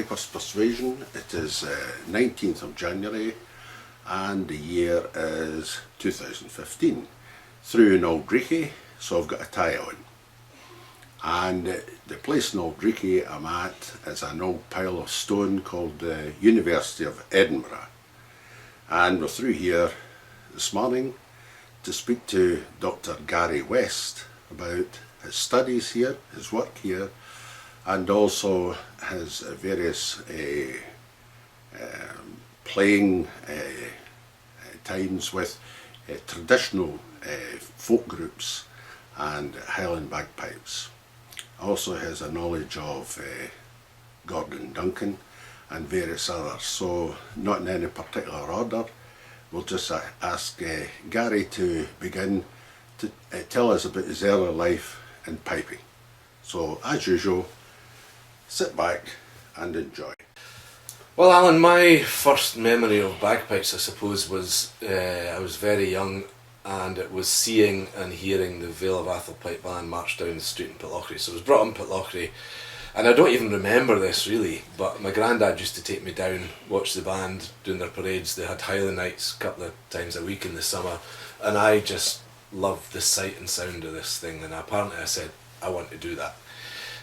Pipers'Persuasion. It is 19th of January and the year is 2015. Through in Aldreekie, so I've got a tie on. And the place in Aldreekie I'm at is an old pile of stone called the University of Edinburgh. And we're through here this morning to speak to Dr. Gary West about his studies here, his work here, and also his various playing times with traditional folk groups and Highland bagpipes. Also has a knowledge of Gordon Duncan and various others. So not in any particular order, we'll just ask Gary to begin to tell us about his early life in piping. So as usual, sit back and enjoy. Well, Alan, my first memory of bagpipes, I suppose, was I was very young, and it was seeing and hearing the Vale of Atholl Pipe Band march down the street in Pitlochry. So I was brought up in Pitlochry, and I don't even remember this really, but my granddad used to take me down, watch the band doing their parades. They had Highland nights a couple of times a week in the summer, and I just loved the sight and sound of this thing, and apparently I said, I want to do that.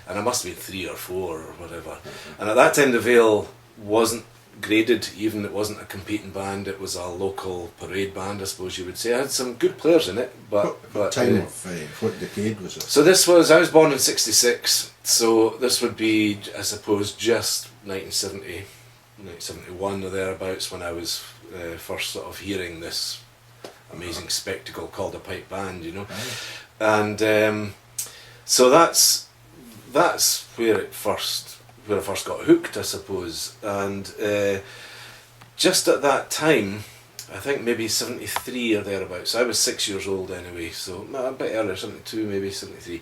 And I must have been 3 or 4 or whatever. And at that time the Vale wasn't graded, even it wasn't a competing band, it was a local parade band, I suppose you would say. I had some good players in it, but what time of what decade was it? So this was, I was born in 66, so this would be, I suppose, just 1970, 1971 or thereabouts, when I was first sort of hearing this amazing spectacle called a pipe band, you know. Right. And so that's where I first got hooked, I suppose. And just at that time, I think maybe 73 or thereabouts, I was 6 years old anyway, so a bit earlier, 72, maybe 73.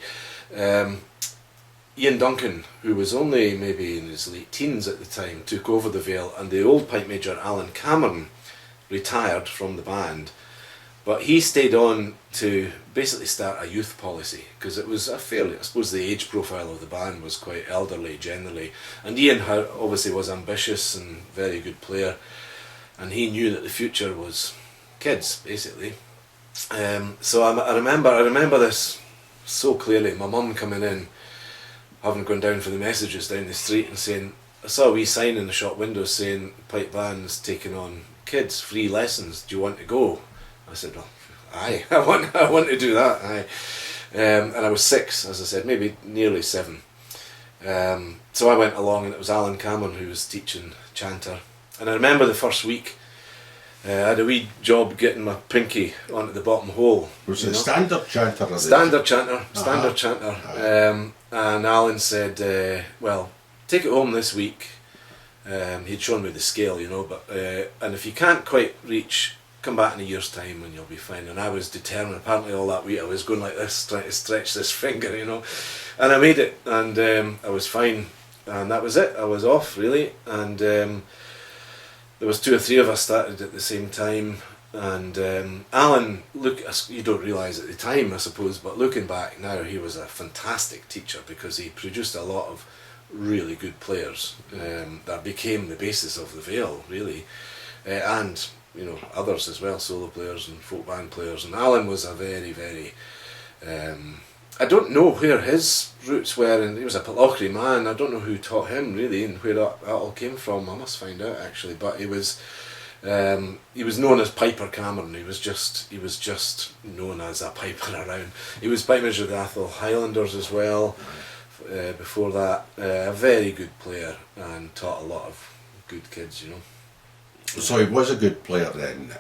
Ian Duncan, who was only maybe in his late teens at the time, took over the Vale, and the old pipe major Alan Cameron retired from the band. But he stayed on to basically start a youth policy, because it was a fairly, I suppose the age profile of the band was quite elderly generally. And Ian obviously was ambitious and very good player, and he knew that the future was kids, basically. So I remember this so clearly. My mum coming in, having gone down for the messages down the street, and saying, I saw a wee sign in the shop window saying, pipe band's taking on kids, free lessons, do you want to go? I said, well, aye, I want to do that, aye. And I was 6, as I said, maybe nearly 7. So I went along, and it was Alan Cameron who was teaching chanter. And I remember the first week, I had a wee job getting my pinky onto the bottom hole. Was it standard chanter? Standard chanter. And Alan said, well, take it home this week. He'd shown me the scale, you know, but and if you can't quite reach, come back in a year's time and you'll be fine. And I was determined. Apparently all that week I was going like this, trying to stretch this finger, you know, and I made it, and I was fine, and that was it. I was off really. And there was 2 or 3 of us started at the same time, and Alan, look, you don't realise at the time, I suppose, but looking back now, he was a fantastic teacher, because he produced a lot of really good players that became the basis of the Vale really, and you know, others as well, solo players and folk band players. And Alan was a very, very, I don't know where his roots were, and he was a Pitlochry man. I don't know who taught him really, and where that all came from. I must find out actually. But he was known as Piper Cameron. He was just known as a piper around. He was pipe major of the Atholl Highlanders as well. Before that, a very good player, and taught a lot of good kids, you know. So he was a good player then,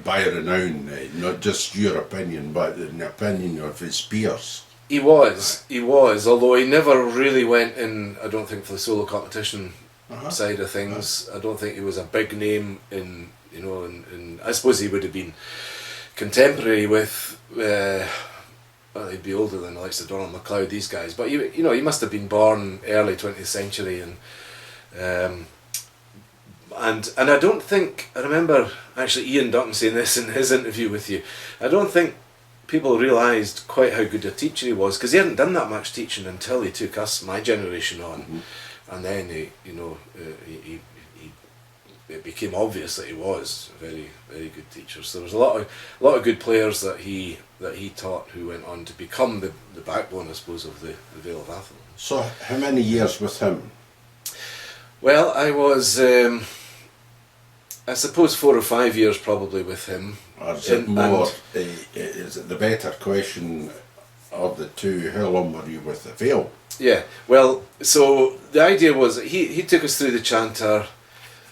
by renown, not just your opinion, but in the opinion of his peers. He was, although he never really went in, I don't think, for the solo competition side of things. I don't think he was a big name in, you know, in I suppose he would have been contemporary with, well, he'd be older than the likes of Donald MacLeod, these guys, but you know, he must have been born early 20th century, and I don't think, I remember actually Ian Duncan saying this in his interview with you, I don't think people realised quite how good a teacher he was, because he hadn't done that much teaching until he took us, my generation, on. and then it became obvious that he was a very, very good teacher. So there was a lot of good players that he taught who went on to become the backbone, I suppose, of the Vale of Atholl. So how many years with him? Well, I was, I suppose, 4 or 5 years probably with him. Or is it more, is it the better question of the two, how long were you with the Vale? Yeah, well, so the idea was that he took us through the chanter,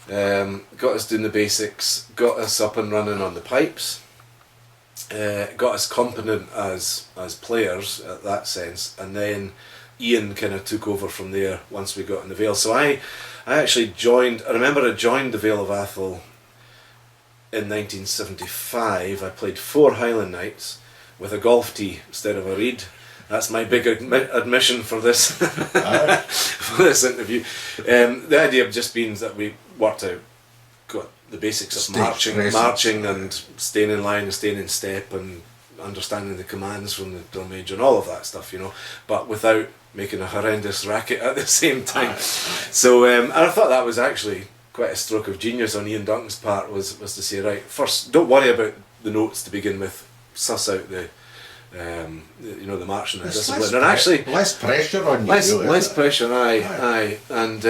got us doing the basics, got us up and running on the pipes, got us competent as players at that sense, and then Ian kind of took over from there once we got in the Vale. So I actually joined, I remember I joined the Vale of Atholl in 1975. I played 4 Highland nights with a golf tee instead of a reed. That's my big admission for this for this interview. The idea just means that we worked out, got the basics of marching and staying in line and staying in step and understanding the commands from the drum major and all of that stuff, but without making a horrendous racket at the same time. So and I thought that was actually quite a stroke of genius on Ian Duncan's part, was to say, right, first, don't worry about the notes to begin with, suss out the marching and discipline, and actually less pressure on you. Less pressure, aye. And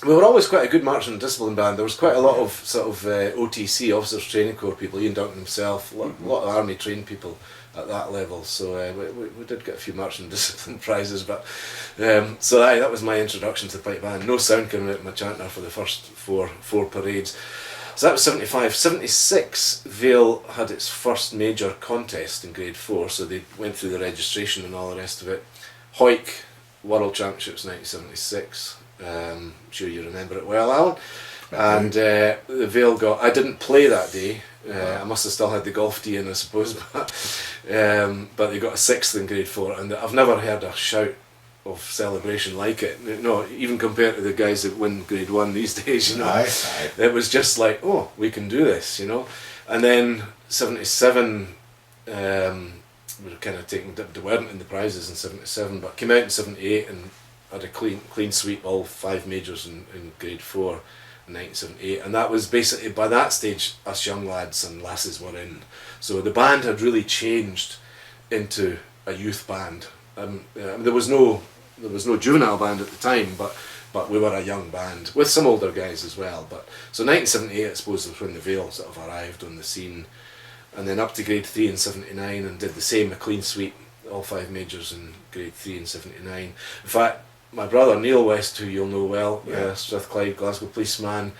we were always quite a good marching and discipline band. There was quite a lot of sort of OTC, Officers Training Corps people, Ian Duncan himself, a lot of army trained people at that level. So we did get a few marching and discipline prizes, but so that was my introduction to the pipe band. No sound coming out of my chanter for the first four parades. So that was 75. 76, Vale had its first major contest in grade 4, so they went through the registration and all the rest of it. Hoik World Championships 1976, I'm sure you remember it well, Alan. And the Vale got, I didn't play that day, I must have still had the golf tee in, I suppose, but they got a 6th in grade 4, and I've never heard a shout of celebration like it. Even compared to the guys that win grade 1 these days, Aye. It was just like, oh, we can do this, And then 77, we were kind of taking, they weren't in the prizes in 77, but came out in 78 and had a clean sweep, all 5 majors in grade 4 in 1978, and that was basically, by that stage, us young lads and lasses were in. So the band had really changed into a youth band. There was no juvenile band at the time, but we were a young band with some older guys as well. But so 1978, I suppose, was when the Vale sort of arrived on the scene, and then up to grade 3 in 79, and did the same, a clean sweep, all 5 majors in grade 3 in 79. In fact, my brother Neil West, who you'll know well, Strathclyde, Glasgow policeman,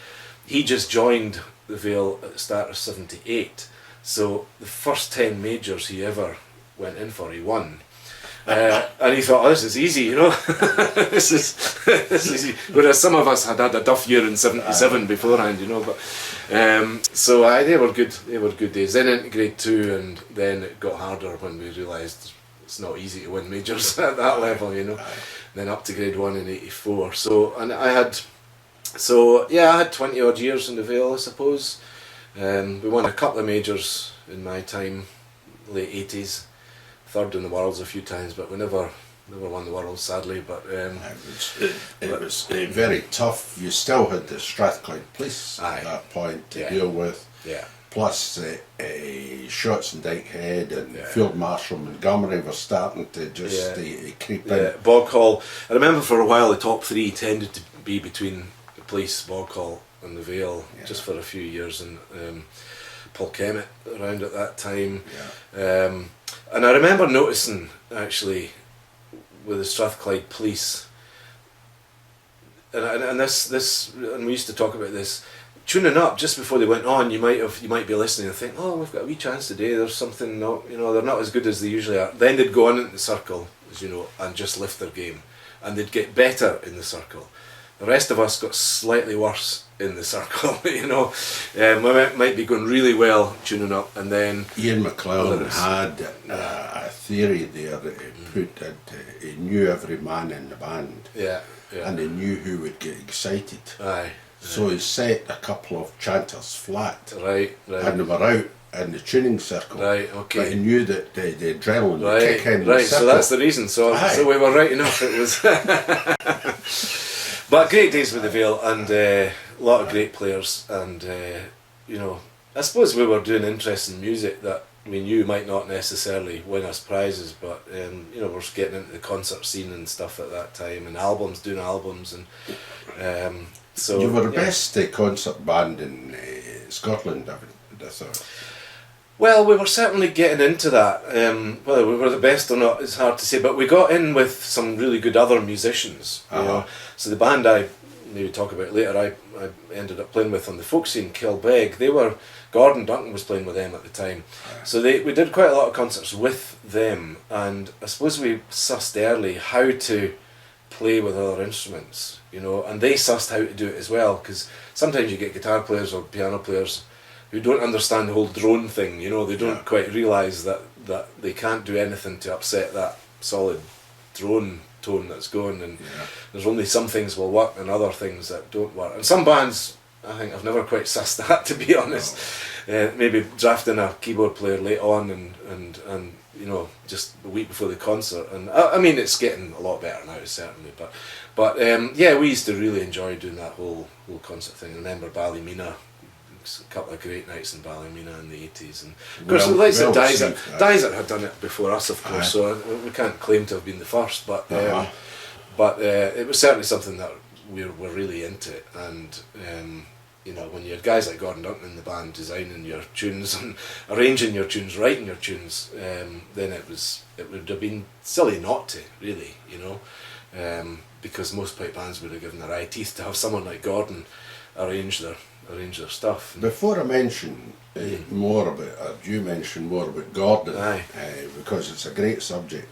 he just joined the Vale at the start of 78. So the first 10 majors he ever went in for, he won. And he thought, oh, this is easy, this is easy. Whereas some of us had a duff year in 77 beforehand, but so they were good days. Then into grade 2, and then it got harder when we realised it's not easy to win majors at that level, Then up to grade 1 in 84. So, and I had 20 odd years in the Vale, I suppose. We won a couple of majors in my time, late 80s. 3rd in the Worlds a few times, but we never won the Worlds, sadly. But it was very tough. You still had the Strathclyde Police at that point to deal with. Yeah. Plus Shotts and Dykehead and Field Marshal Montgomery were starting to just creep in. Boghall. I remember for a while the top 3 tended to be between the Police, Boghall and the Vale, just for a few years, and Paul Kemet around at that time. And I remember noticing, actually, with the Strathclyde Police, and we used to talk about this, tuning up just before they went on, you might be listening and think, oh, we've got a wee chance today, there's something, they're not as good as they usually are. Then they'd go on into the circle, as you know, and just lift their game, and they'd get better in the circle. The rest of us got slightly worse in the circle, we might be going really well tuning up, and then Ian McClellan had a theory there that he knew every man in the band, and he knew who would get excited. So he set a couple of chanters flat, and they were out in the tuning circle. Right, okay. But he knew that the adrenaline would kick in. Right, the so circle. that's the reason. So we were right enough. It was. But great days with the Vale, and a lot of great players, and you know, I suppose we were doing interesting music that we knew might not necessarily win us prizes, but you know, we're getting into the concert scene and stuff at that time, and doing albums, and so you were the best concert band in Scotland, I thought. Well, we were certainly getting into that. Whether we were the best or not is hard to say, but we got in with some really good other musicians. You know, so the band I maybe talk about later, I ended up playing with on the folk scene, Kilbeg. Gordon Duncan was playing with them at the time, so we did quite a lot of concerts with them, and I suppose we sussed early how to play with other instruments. You know, and they sussed how to do it as well, because sometimes you get guitar players or piano players who don't understand the whole drone thing. You know, they don't quite realise that they can't do anything to upset that solid drone tone that's going, and there's only some things will work and other things that don't work. And some bands, I think I've never quite sussed that, to be honest. Maybe drafting a keyboard player late on and you know, just a week before the concert, and I mean, it's getting a lot better now, certainly, but yeah, we used to really enjoy doing that whole concert thing. I remember Ballymena, a couple of great nights in Ballymena in the 80s, and of course Dysart had done it before us, of course, so we can't claim to have been the first, but it was certainly something that we were really into, and you know, when you had guys like Gordon Duncan in the band designing your tunes and arranging your tunes, writing your tunes, then it would have been silly not to, really, you know, because most pipe bands would have given their eye teeth to have someone like Gordon arrange their stuff. Before I mention more about, or you mention more about Gordon, because it's a great subject,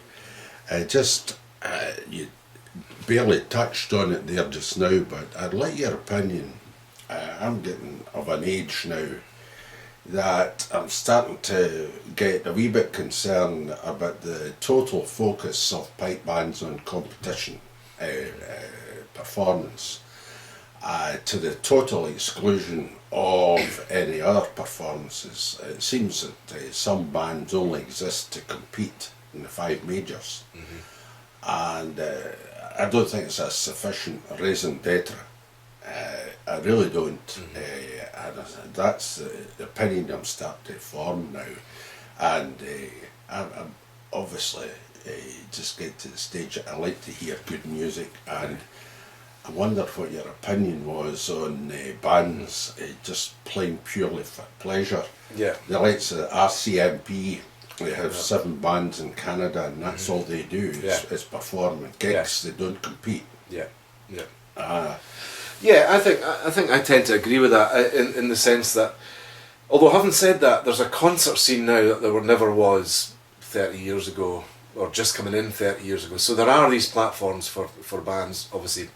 you barely touched on it there just now, but I'd like your opinion. I'm getting of an age now that I'm starting to get a wee bit concerned about the total focus of pipe bands on competition performance, to the total exclusion of any other performances. It seems that some bands only exist to compete in the 5 majors, and I don't think it's a sufficient raison d'etre. I really don't, and that's the opinion I'm starting to form now, and I'm obviously just get to the stage that I like to hear good music, and I wondered what your opinion was on bands just playing purely for pleasure. Yeah. The likes of RCMP, they have 7 bands in Canada, and that's all they do is perform at gigs. They don't compete. Yeah, I think I tend to agree with that in the sense that, although having said that, there's a concert scene now that there never was 30 years ago, or just coming in 30 years ago. So there are these platforms for bands, obviously,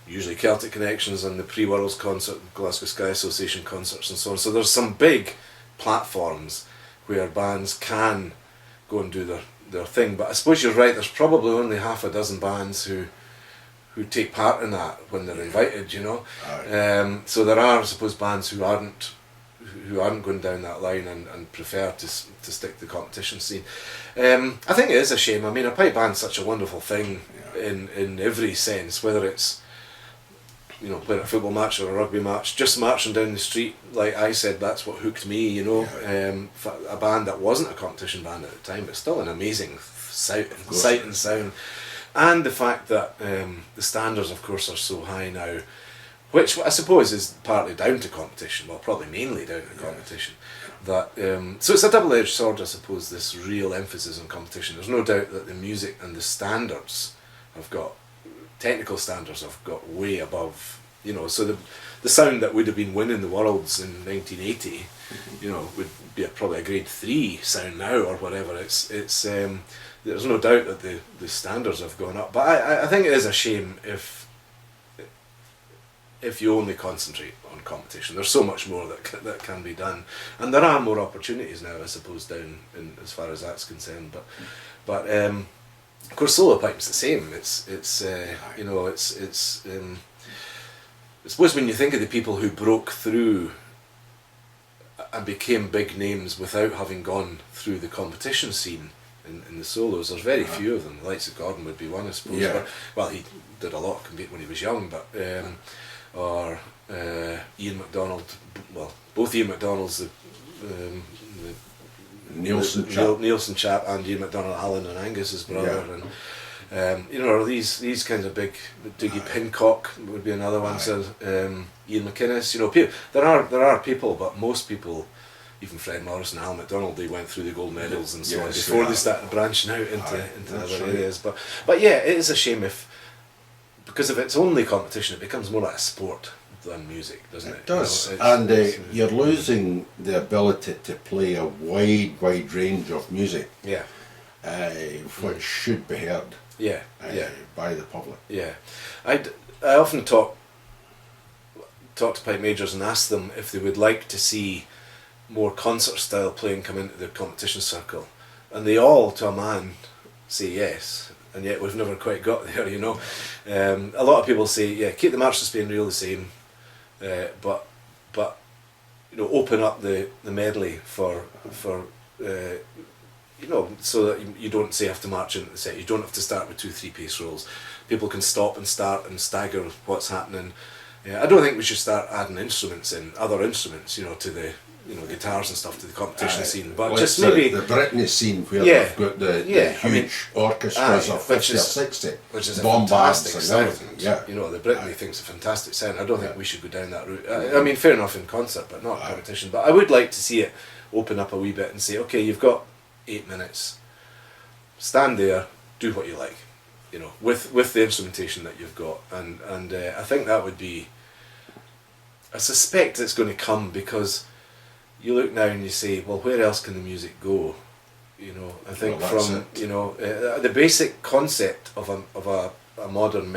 usually Celtic Connections and the Pre-Worlds concert, Glasgow Sky Association concerts and so on. So there's some big platforms where bands can go and do their thing. But I suppose you're right, there's probably only half a dozen bands who take part in that when they're invited, you know. So there are, I suppose, bands who aren't going down that line and prefer to stick to the competition scene. I think it is a shame. I mean, a pipe band's such a wonderful thing in every sense, whether it's, you know, playing a football match or a rugby match, just marching down the street, like I said, that's what hooked me, you know. A band that wasn't a competition band at the time, but still an amazing sight and sound. And the fact that the standards, of course, are so high now, which I suppose is partly down to competition, well, probably mainly down to competition. That so it's a double-edged sword, I suppose, this real emphasis on competition. There's no doubt that the music and the standards technical standards have got way above, you know, so the sound that would have been winning the Worlds in 1980, you know, would be probably a grade 3 sound now or whatever. It's there's no doubt that the standards have gone up, but I think it is a shame if you only concentrate on competition. There's so much more that can be done, and there are more opportunities now, I suppose, down in as far as that's concerned. But of course, solo pipe's the same. It's you know, it's I suppose when you think of the people who broke through and became big names without having gone through the competition scene in the solos. There's very few of them. The likes of Gordon would be one, I suppose. Yeah. But, well, he did a lot of compete when he was young, but or Ian MacDonald. Well, both Ian MacDonald's the Nielsen chap and Ian MacDonald, Alan and Angus's brother, and you know, these kinds of big. Dougie Pincock would be another one. So Ian McInnes, you know, there are people, but most people, even Fred Morris and Al MacDonald, they went through the gold medals and so on before they started branching out into other areas. But yeah, it is a shame because if it's only competition, it becomes more like a sport than music, doesn't it? It does, you know, you're losing the ability to play a wide range of music. Yeah. Which should be heard. Yeah. By the public. Yeah, I often talk to pipe majors and ask them if they would like to see more concert style playing come into the competition circle, and they all, to a man, say yes, and yet we've never quite got there, you know. A lot of people say, yeah, keep the March of Spain real the same, but you know, open up the medley for you know, so that you don't say have to march into the set. You don't have to start with 2 3-piece rolls. People can stop and start and stagger what's happening. I don't think we should start adding other instruments, you know, to the, you know, guitars and stuff to the competition scene. But just maybe the Britney scene where they've got the huge orchestras of 50 or 60, which is a bombards fantastic and sound. everything. Yeah, you know, the Britney thing's a fantastic sound. I don't think we should go down that route. I mean, fair enough in concert, but not competition. But I would like to see it open up a wee bit and say, okay, you've got 8 minutes. Stand there, do what you like, you know, with the instrumentation that you've got, and I think that would be. I suspect it's going to come because you look now and you say, well, where else can the music go? You know, I think you know, the basic concept of a modern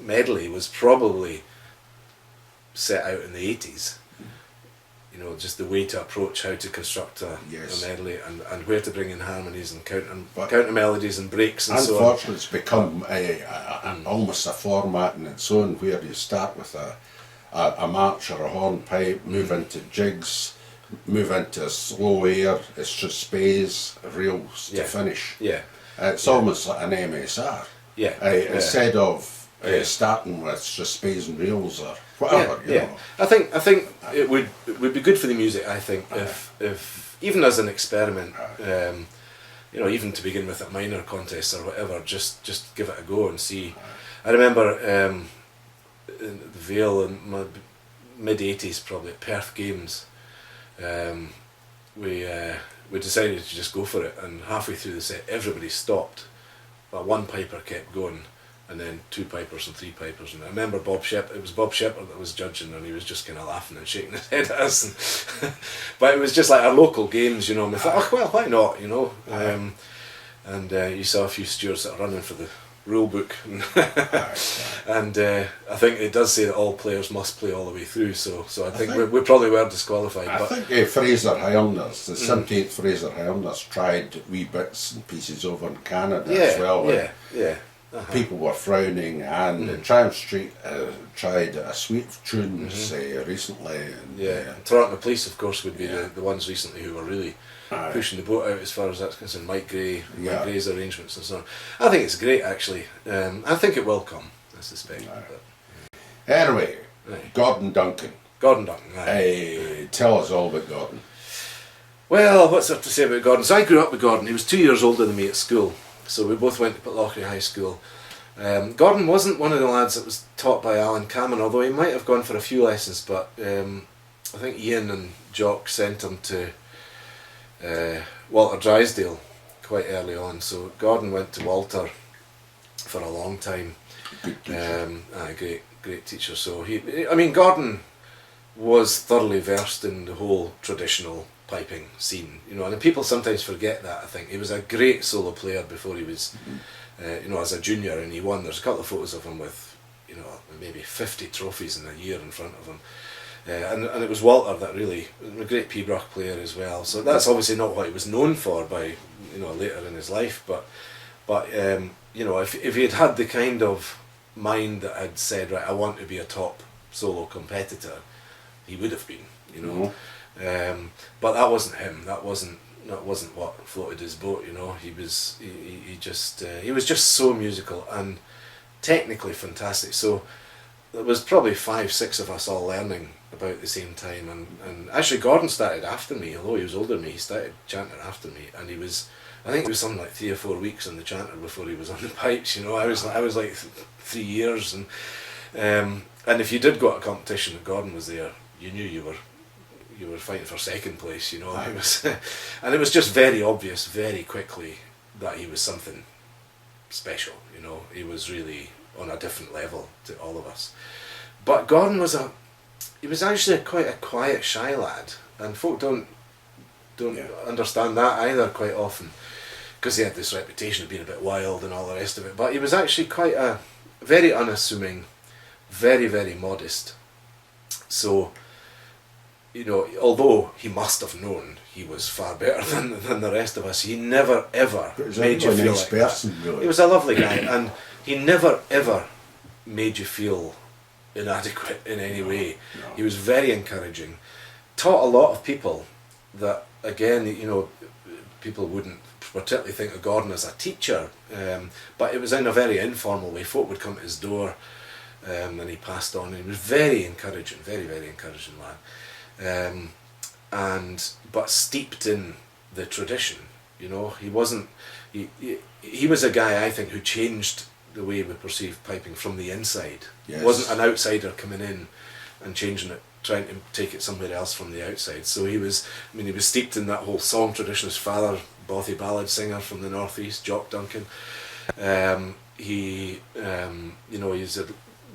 medley was probably set out in the 80s. You know, just the way to approach how to construct a medley and where to bring in harmonies and counter melodies and breaks and so on. Unfortunately, it's become almost a format in its own, where you start with a march or a hornpipe, move into jigs, move into slow air, it's just space, reels to finish. Yeah. It's almost like an MSR. Yeah. Instead of starting with just space and reels or whatever, you know. I think it would be good for the music. I think if even as an experiment, you know, even to begin with at minor contests or whatever, just give it a go and see. I remember in the Vale in my mid '80s, probably at Perth Games, we decided to just go for it, and halfway through the set, everybody stopped, but one piper kept going. And then 2 pipers and 3 pipers, and I remember Bob Shepherd. It was Bob Shepherd that was judging, and he was just kind of laughing and shaking his head at us. But it was just like our local games, you know. And we thought, oh well, why not, you know? And you saw a few stewards that are running for the rule book, and I think it does say that all players must play all the way through. So I think we probably were disqualified. I think Fraser Highlanders, the 17th Fraser Highlanders, tried wee bits and pieces over in Canada as well. Yeah. People were frowning, and Triumph Street tried a suite of tunes recently. And, Toronto Police, of course, would be the ones recently who were really pushing the boat out as far as that's concerned. Mike Gray's arrangements and so on. I think it's great, actually. I think it will come, I suspect. Anyway, Gordon Duncan. Tell us all about Gordon. Well, what's there to say about Gordon? So I grew up with Gordon. He was 2 years older than me at school. So we both went to Pitlochry High School. Gordon wasn't one of the lads that was taught by Alan Cameron, although he might have gone for a few lessons, but I think Ian and Jock sent him to Walter Drysdale quite early on. So Gordon went to Walter for a long time. Good teacher. Great teacher. So Gordon was thoroughly versed in the whole traditional piping scene, you know, and people sometimes forget that. I think he was a great solo player before he was, you know, as a junior, and he won. There's a couple of photos of him with, you know, maybe 50 trophies in a year in front of him, and it was Walter that really, a great Pibroch player as well. So that's obviously not what he was known for by, you know, later in his life, but you know, if he had the kind of mind that had said, right, I want to be a top solo competitor, he would have been, you know. But that wasn't him. That wasn't what floated his boat, you know. He was just so musical and technically fantastic. So there was probably 5, 6 of us all learning about the same time, and actually Gordon started after me, although he was older than me. He started chanter after me, and I think it was something like 3 or 4 weeks on the chanter before he was on the pipes, you know. I was like 3 years, and if you did go to a competition and Gordon was there, you knew you were fighting for second place, you know. It was, and it was just very obvious very quickly that he was something special, you know. He was really on a different level to all of us. But Gordon was actually quite a quiet, shy lad, and folk don't understand that either quite often, because he had this reputation of being a bit wild and all the rest of it. But he was actually quite a very unassuming, very, very modest. So, you know, although he must have known he was far better than the rest of us, he never ever made you feel like that. Really. He was a lovely guy, and he never ever made you feel inadequate in any way. No. He was very encouraging. Taught a lot of people that, again, you know, people wouldn't particularly think of Gordon as a teacher, but it was in a very informal way. Folk would come to his door, and he passed on. And he was very encouraging, very, very encouraging lad. But steeped in the tradition, you know. He wasn't. He was a guy, I think, who changed the way we perceived piping from the inside. Yes. He wasn't an outsider coming in and changing it, trying to take it somewhere else from the outside. So he was steeped in that whole song tradition. His father, bothy ballad singer from the northeast, Jock Duncan. He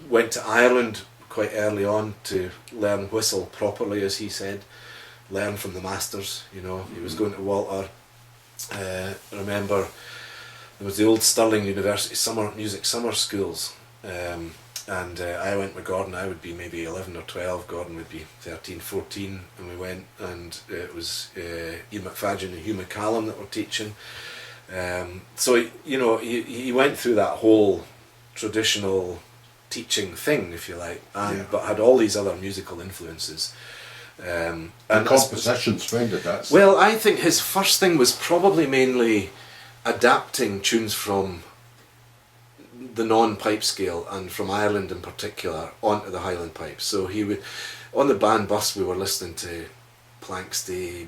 went to Ireland quite early on to learn whistle properly, as he said. Learn from the masters, you know. He was going to Walter. Remember, there was the old Stirling University music summer schools, and I went with Gordon. I would be maybe 11 or 12, Gordon would be 13, 14, and we went, and it was Ian McFadgen and Hugh McCallum that were teaching. So, you know, he went through that whole traditional teaching thing, if you like, but had all these other musical influences. And compositions, when did that start? Well, I think his first thing was probably mainly adapting tunes from the non-pipe scale, and from Ireland in particular, onto the Highland pipes. So he would, on the band bus, we were listening to Planxty,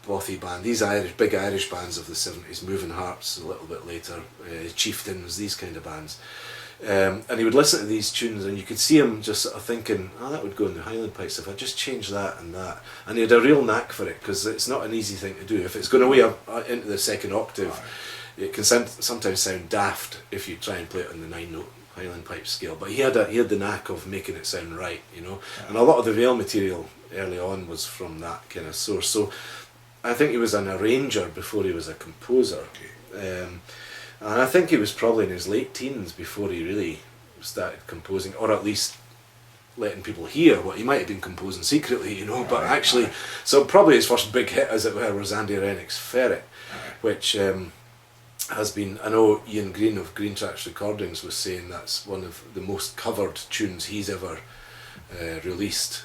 Bothy Band, these big Irish bands of the 70s, Moving Hearts a little bit later, Chieftains, these kind of bands. And he would listen to these tunes, and you could see him just sort of thinking, oh, that would go in the Highland pipes if I just changed that and that. And he had a real knack for it, because it's not an easy thing to do. If it's going away into the second octave, it can sometimes sound daft if you try and play it on the 9-note Highland pipe scale. But he had the knack of making it sound right, you know. And a lot of the Vale material early on was from that kind of source. So I think he was an arranger before he was a composer. And I think he was probably in his late teens before he really started composing, or at least letting people hear what he might have been composing secretly, you know. But actually, so probably his first big hit, as it were, was Andy Rennick's Ferret, which has been, I know Ian Green of Green Tracks Recordings was saying that's one of the most covered tunes he's ever released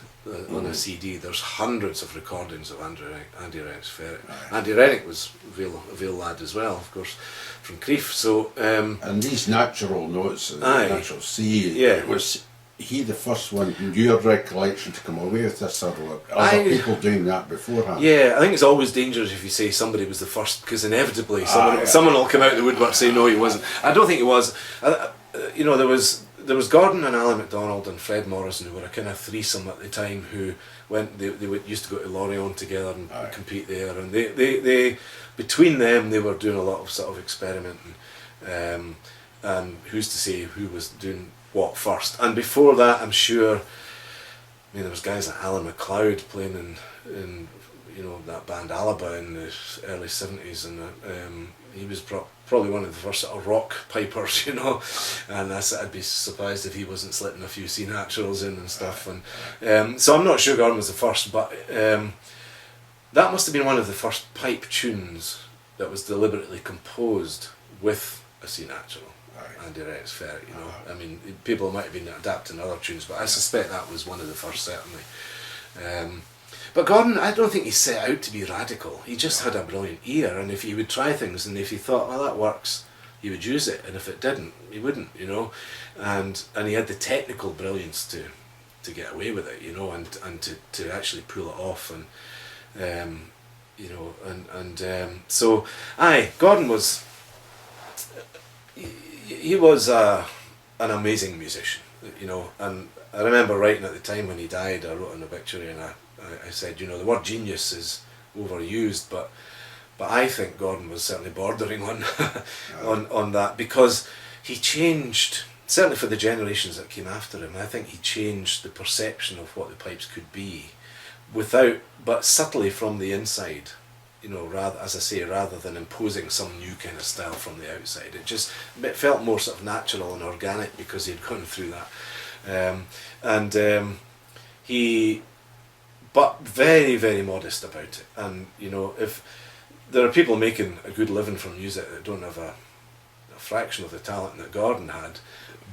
on a CD. There's hundreds of recordings of Andy Rennick's Ferret. Andy Rennick was a Vale lad as well, of course, from Crieff. So and these natural notes, natural C, was he the first one in your recollection to come away with this, or were other people doing that beforehand? Yeah, I think it's always dangerous if you say somebody was the first, because inevitably someone will come out of the woodwork saying no, he wasn't. I don't think he was. You know, there was Gordon and Alan MacDonald and Fred Morrison, who were a kind of threesome at the time, who used to go to Lorient together and compete there, and they between them they were doing a lot of sort of experimenting, and who's to say who was doing what first. And before that, I'm sure, I mean, there was guys like Alan MacLeod playing in you know, that band Alaba in the early 70s, and he was probably one of the first sort of rock pipers, you know, and I'd be surprised if he wasn't slipping a few C naturals in and stuff. And so I'm not sure Gordon was the first, but that must have been one of the first pipe tunes that was deliberately composed with a C natural. Andy Rennick's Ferret, you know. I mean, people might have been adapting other tunes, but I suspect that was one of the first, certainly. But Gordon, I don't think he set out to be radical. He just had a brilliant ear, and if he would try things, and if he thought, well, that works, he would use it, and if it didn't, he wouldn't, you know. And he had the technical brilliance to get away with it, you know, and to actually pull it off, and you know, so Gordon was, he was an amazing musician, you know. And I remember writing at the time when he died, I wrote an obituary, and I said, you know, the word genius is overused, but I think Gordon was certainly bordering on on that, because he changed, certainly for the generations that came after him. I think he changed the perception of what the pipes could be, but subtly from the inside, you know, rather than imposing some new kind of style from the outside. It felt more sort of natural and organic because he'd gone through that, but very, very modest about it. And you know, if there are people making a good living from music that don't have a fraction of the talent that Gordon had,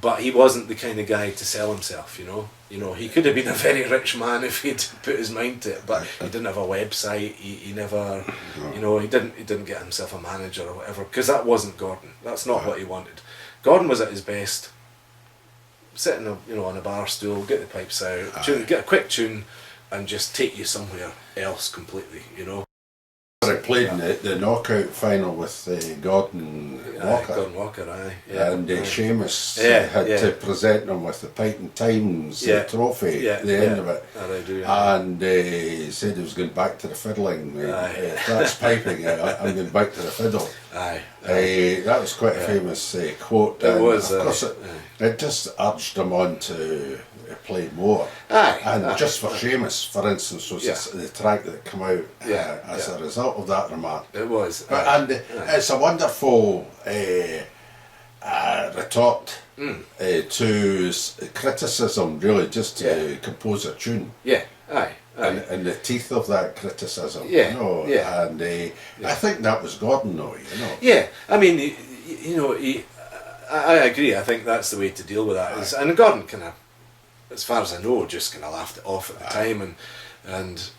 but he wasn't the kind of guy to sell himself, you know. You know, he could have been a very rich man if he'd put his mind to it, but he didn't have a website. He never, you know, he didn't get himself a manager or whatever, because that wasn't Gordon. That's not what he wanted. Gordon was at his best, sitting, you know, on a bar stool, get the pipes out, get a quick tune, and just take you somewhere else completely, you know. I played in the knockout final with Gordon Walker. Gordon Walker, and Seamus had to present him with the Pipe and Times trophy at the end of it. And he said he was going back to the fiddling. That's piping, I'm going back to the fiddle. That was quite a famous quote. It was. Of course, it just urged him on to play more. Just for Seamus, for instance, was the track that came out as a result of that remark. It was. It's a wonderful retort to criticism, really, just to compose a tune. And the teeth of that criticism, you know. And I think that was Gordon, though, you know. Yeah, I mean, you know, I agree. I think that's the way to deal with that. And Gordon kind of, as far as I know, just kind of laughed it off at the time, and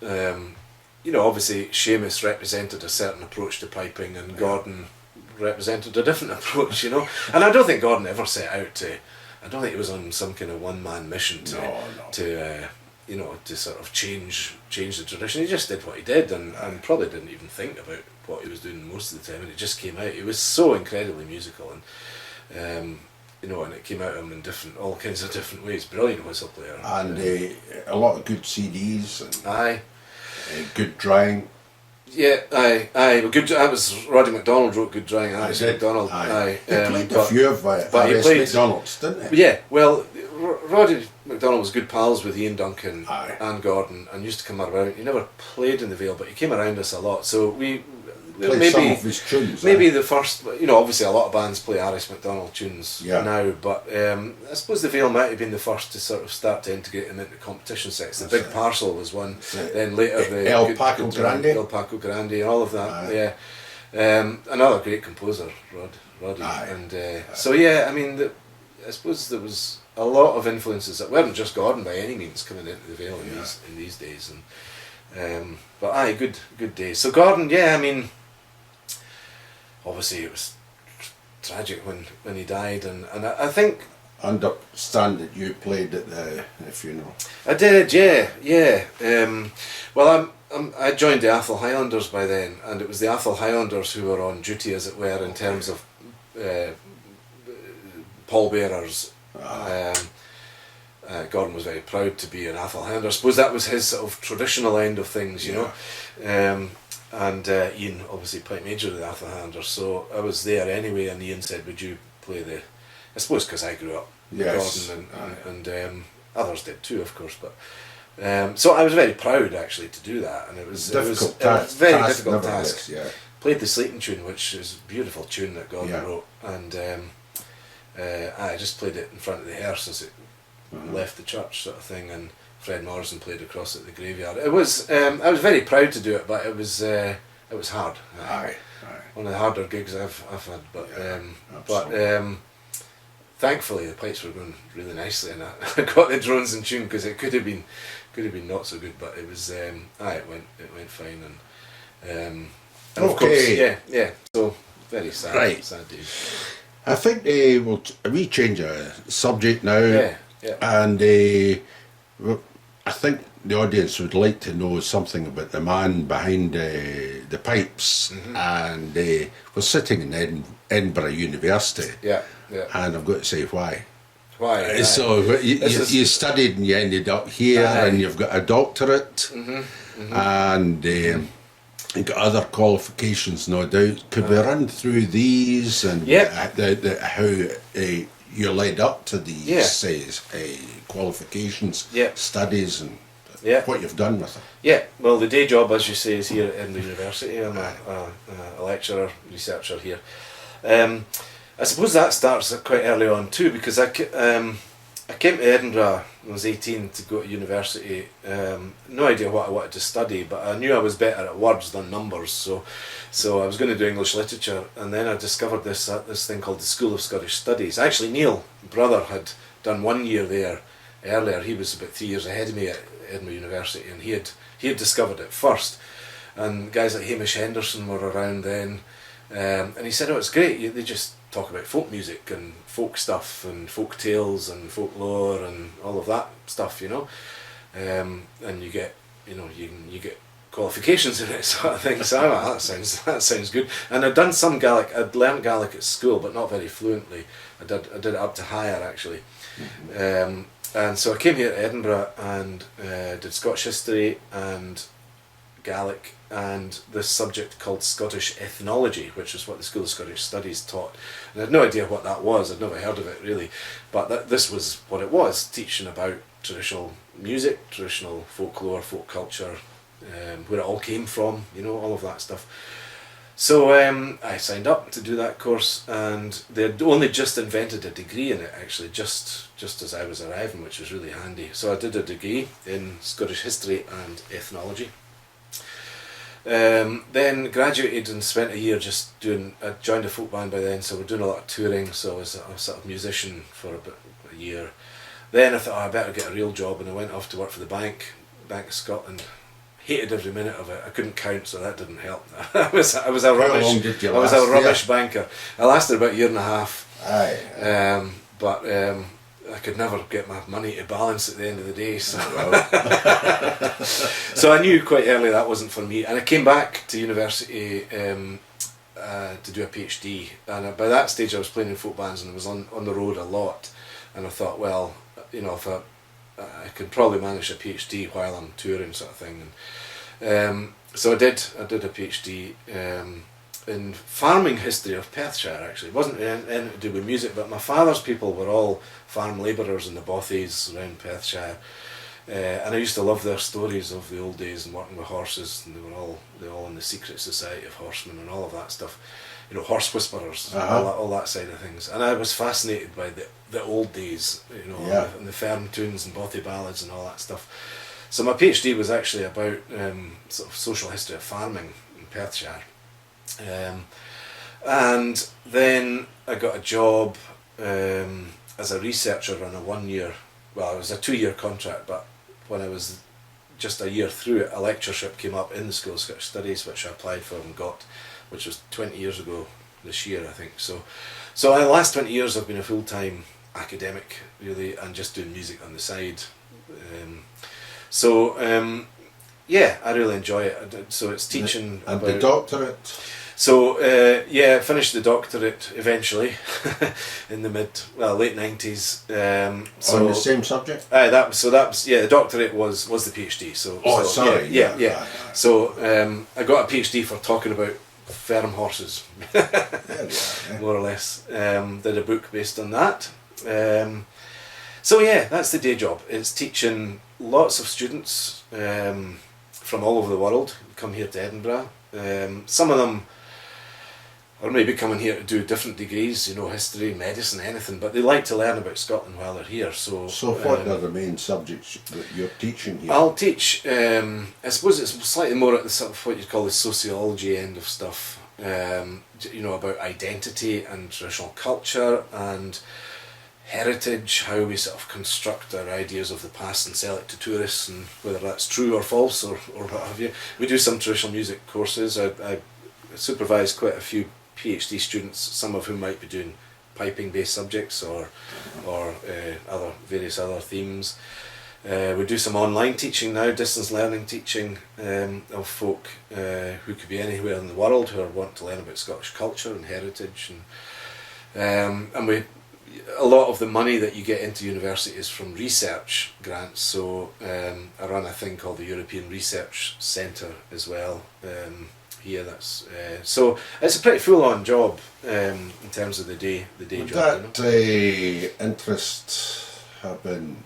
you know, obviously Seamus represented a certain approach to piping, and Gordon represented a different approach, you know. And I don't think Gordon ever set out to. I don't think he was on some kind of one-man mission to you know, to sort of change the tradition. He just did what he did, and probably didn't even think about what he was doing most of the time, and it just came out. He was so incredibly musical, and you know, and it came out of him in all kinds of different ways. Brilliant whistle player. And a lot of good CDs. And good drawing. Yeah, good. That was Roddy MacDonald wrote Good Drawing. MacDonald. He played a few of R.S. MacDonald's, didn't he? Yeah, well, Roddy MacDonald was good pals with Ian Duncan and Gordon, and used to come around. He never played in the Vale, but he came around us a lot. So we maybe some of his tunes. Maybe the first, you know, obviously a lot of bands play R.S. MacDonald tunes now, but I suppose the Vale might have been the first to sort of start to integrate him into competition sets. The Big Parcel was one, then later the El Paco Grande, and all of that. Another great composer, Roddy, and so yeah, I mean, I suppose there was a lot of influences that weren't just Gordon by any means coming into the Vale in these days, and but good days. So Gordon, I mean, obviously it was tragic when he died, and I think. Understand that you played at the funeral. I did, yeah. Well, I joined the Atholl Highlanders by then, and it was the Atholl Highlanders who were on duty, as it were, in terms of pallbearers. Gordon was very proud to be an Atholl Highlander. I suppose that was his sort of traditional end of things, you know. And Ian, obviously, pipe major of the Atholl Highlanders, so I was there anyway, and Ian said, would you play the... I suppose because I grew up with Gordon, and others did too, of course, but... so I was very proud, actually, to do that, and it was a very difficult task. Played the Sleeping Tune, which is a beautiful tune that Gordon wrote, and I just played it in front of the hearse as it left the church, sort of thing, and Fred Morrison played across at the graveyard. It was I was very proud to do it, but it was hard. One of the harder gigs I've had, but thankfully the pipes were going really nicely, and I got the drones in tune, because it could have been could have been not so good, but it was it went fine, and of course, Okay. yeah. So very sad, Right. sad days. I think we change a subject now, Yeah. and I think the audience would like to know something about the man behind the pipes, and we're sitting in Edinburgh University, Yeah. and I've got to say why. Why? Aye. So you studied and you ended up here, Aye. and you've got a doctorate, and you've got other qualifications, no doubt. Could we run through these and how you led up to these qualifications, studies, and what you've done with it? Yeah, well, the day job, as you say, is here in the university. I'm a lecturer, researcher here. I suppose that starts quite early on too, because I came to Edinburgh when I was 18 to go to university. No idea what I wanted to study, but I knew I was better at words than numbers, so I was going to do English literature, and then I discovered this thing called the School of Scottish Studies. Actually, Neil, brother, had done 1 year there earlier. He was about 3 years ahead of me at Edinburgh University, and he had discovered it first. And guys like Hamish Henderson were around then, and he said, "Oh, it's great. They just talk about folk music and folk stuff and folk tales and folklore and all of that stuff, and you get you get qualifications in it, sort of thing." So that sounds good. And I'd done some Gaelic. I'd learnt Gaelic at school, but not very fluently. I did it up to higher actually. And so I came here to Edinburgh and did Scottish history and Gaelic and this subject called Scottish ethnology, which is what the School of Scottish Studies taught. And I had no idea what that was. I'd never heard of it really, but this was what it was, teaching about traditional music, traditional folklore, folk culture, where it all came from, all of that stuff. So I signed up to do that course, and they'd only just invented a degree in it actually, just as I was arriving, which was really handy. So I did a degree in Scottish history and ethnology. Then graduated and spent a year just doing. I joined a folk band by then, so we're doing a lot of touring. So I was a sort of musician for a year. Then I thought, I better get a real job, and I went off to work for the Bank of Scotland. Hated every minute of it. I couldn't count, so that didn't help. I was a rubbish. How long did you last? last? I was a rubbish banker. I lasted about a year and a half. Aye. But I could never get my money to balance at the end of the day. So, so I knew quite early that wasn't for me. And I came back to university to do a PhD. And by that stage, I was playing in folk bands and I was on the road a lot. And I thought, well, if I could probably manage a PhD while I'm touring, sort of thing. And so I did a PhD in farming history of Perthshire. Actually, it wasn't anything to do with music, but my father's people were all farm labourers in the bothies around Perthshire, and I used to love their stories of the old days and working with horses. And they were all in the secret society of horsemen and all of that stuff. Horse whisperers, all that side of things. And I was fascinated by the old days, and the fern tunes and bothy ballads and all that stuff. So my PhD was actually about sort of social history of farming in Perthshire. And then I got a job as a researcher on a 1 year, well, it was a 2 year contract, but when I was just a year through it, a lectureship came up in the School of Scottish Studies, which I applied for and got, which was 20 years ago this year, I think. So in the last 20 years I've been a full-time academic, really, and just doing music on the side. I really enjoy it. So it's teaching and about... the doctorate? So I finished the doctorate eventually in the late 90s. On the same subject? The doctorate was the PhD. So I got a PhD for talking about ferm horses, more or less. Did a book based on that. That's the day job. It's teaching lots of students from all over the world come here to Edinburgh. Some of them are maybe coming here to do different degrees, history, medicine, anything, but they like to learn about Scotland while they're here. So what are the main subjects that you're teaching here? I'll teach, I suppose it's slightly more at the sort of what you'd call the sociology end of stuff, about identity and traditional culture and heritage, how we sort of construct our ideas of the past and sell it to tourists, and whether that's true or false or what have you. We do some traditional music courses. I supervise quite a few PhD students, some of whom might be doing piping based subjects or various other themes. We do some online teaching now, distance learning teaching of folk who could be anywhere in the world who want to learn about Scottish culture and heritage, and a lot of the money that you get into university is from research grants. So I run a thing called the European Research Centre as well here. That's so it's a pretty full-on job in terms of the day job. That interest have been